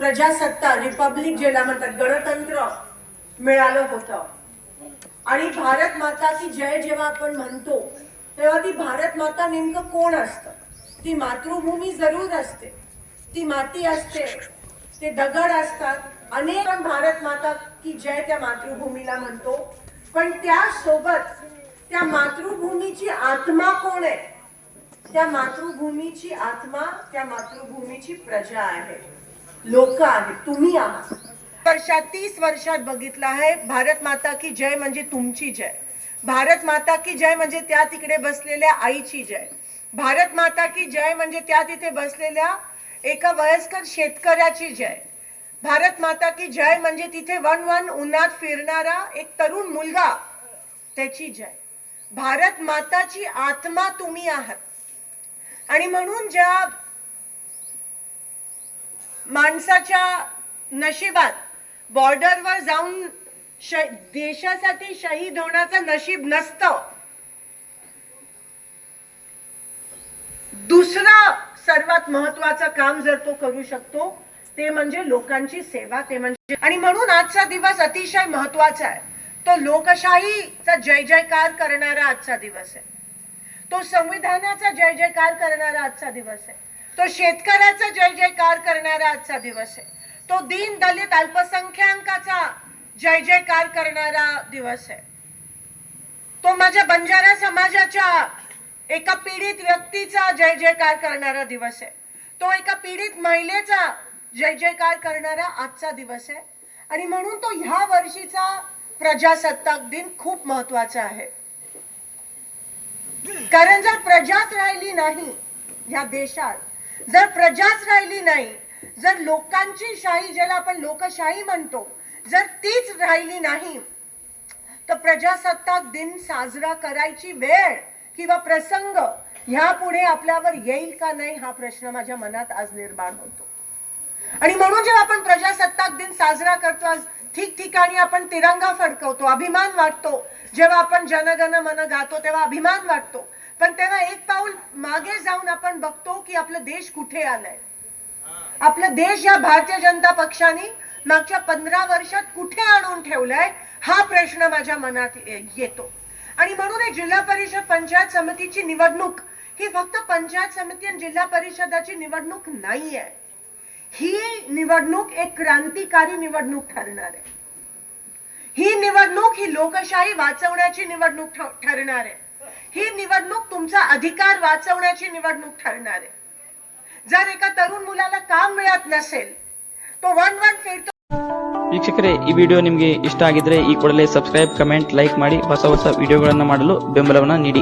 प्रजासत्ताक रिपब्लिक ज्याला म्हणतात गणतंत्र मिळालं होतं। आणि भारत माता की जय जेव्हा आपण म्हणतो तेव्हा ती भारत माता नेमकं कोण असतं? ती मातृभूमी जरूर असते, ती माती असते, ते दगड असतात, अनेक भारत माता की जय त्या मातृभूमीला म्हणतो। पण त्यासोबत त्या मातृभूमीची आत्मा कोण आहे? त्या मातृभूमीची आत्मा त्या मातृभूमीची प्रजा आहे, लोक आहेत, तुम्ही आहात। वर्षात 30 वर्षात बघितलं आहे भारत माता की जय म्हणजे तुमची जय, भारत माता की जय म्हणजे त्या तिकडे बसलेल्या आईची जय, भारत माता की जय म्हणजे त्या तिथे बसलेल्या एका वयस्कर शेतकऱ्याची जय, भारत माता की जय म्हणजे तिथे वन उन्हात फिरणारा एक तरुण मुलगा त्याची जय। भारत माताची आत्मा तुम्ही आहात। आणि म्हणून ज्या माणसाच्या नशिबात बॉर्डरवर जाऊन देशासाठी शहीद होण्याचं नशीब नसतं, दुसरं सर्वात महत्वाचं काम जर तो करू शकतो ते म्हणजे लोकांची सेवा, ते म्हणजे। आणि म्हणून आजचा दिवस अतिशय महत्वाचा आहे। तो लोकशाहीचा जय जयकार करणारा आजचा दिवस आहे, तो संविधानाचा जय जयकार करणारा आजचा दिवस आहे, तो शेतकऱ्याचा जय जयकार करणारा आजचा दिवस आहे, तो दीन दलित अल्पसंख्याकांचा जय जयकार करणारा दिवस आहे, तो माझ्या बंजारा समाजाच्या एका पीडित व्यक्तीचा जय जयकार करणारा दिवस आहे, तो एका पीडित महिलेचा जय जयकार करणारा आजचा दिवस आहे। आणि म्हणून तो ह्या वर्षीचा प्रजासत्ताक दिन खूप महत्वाचा आहे। कारण जर प्रजाच राहिली नाही या देशात, जर प्रजाच राहिली नाही, जर लोकांची शाही ज्याला आपण लोकशाही म्हणतो जर तीच राहिली नाही, तर प्रजासत्ताक दिन साजरा करायची वेळ किंवा प्रसंग ह्यापुढे आपल्यावर येईल का नाही हा प्रश्न माझ्या मनात आज निर्माण होतो। आणि म्हणून जेव्हा आपण प्रजासत्ताक दिन साजरा करतो, ठिकठिकाणी आपण तिरंगा फडकवतो, अभिमान वाटतो, जेव्हा आपण जनगण मन गातो तेव्हा अभिमान वाटतो, पण तेव्हा एक पाऊल मागे जाऊन आपण बघतो की आपला देश कुठे आलाय, आपला देश या भारतीय जनता पक्षाने मागच्या 15 वर्षात कुठे आणून ठेवलाय हा प्रश्न माझ्या मनात येतो। आणि म्हणून एक जिल्हा परिषद पंचायत समितीची निवडणूक ही फक्त पंचायत समिती आणि जिल्हा परिषदाची निवडणूक नाहीये, ही निवडणूक एक क्रांतिकारी निवडणूक ठरणार आहे। ही निवडणूक ही लोकशाही वाचवण्याची निवडणूक ठरणार आहे, ही निवडणूक तुमचा अधिकार वाचवण्याची निवडणूक ठरणार आहे। जर एका तरुण मुलाला काम मिळत नसेल, तो वन फिरतो। ವೀಕ್ಷಕರೇ, ಈ ವಿಡಿಯೋ ನಿಮಗೆ ಇಷ್ಟ ಆಗಿದ್ರೆ ಈ ಕೂಡಲೇ ಸಬ್ಸ್ಕ್ರೈಬ್, ಕಮೆಂಟ್, ಲೈಕ್ ಮಾಡಿ ಹೊಸ ವಿಡಿಯೋಗಳನ್ನು ಮಾಡಲು ಬೆಂಬಲವನ್ನು ನೀಡಿ।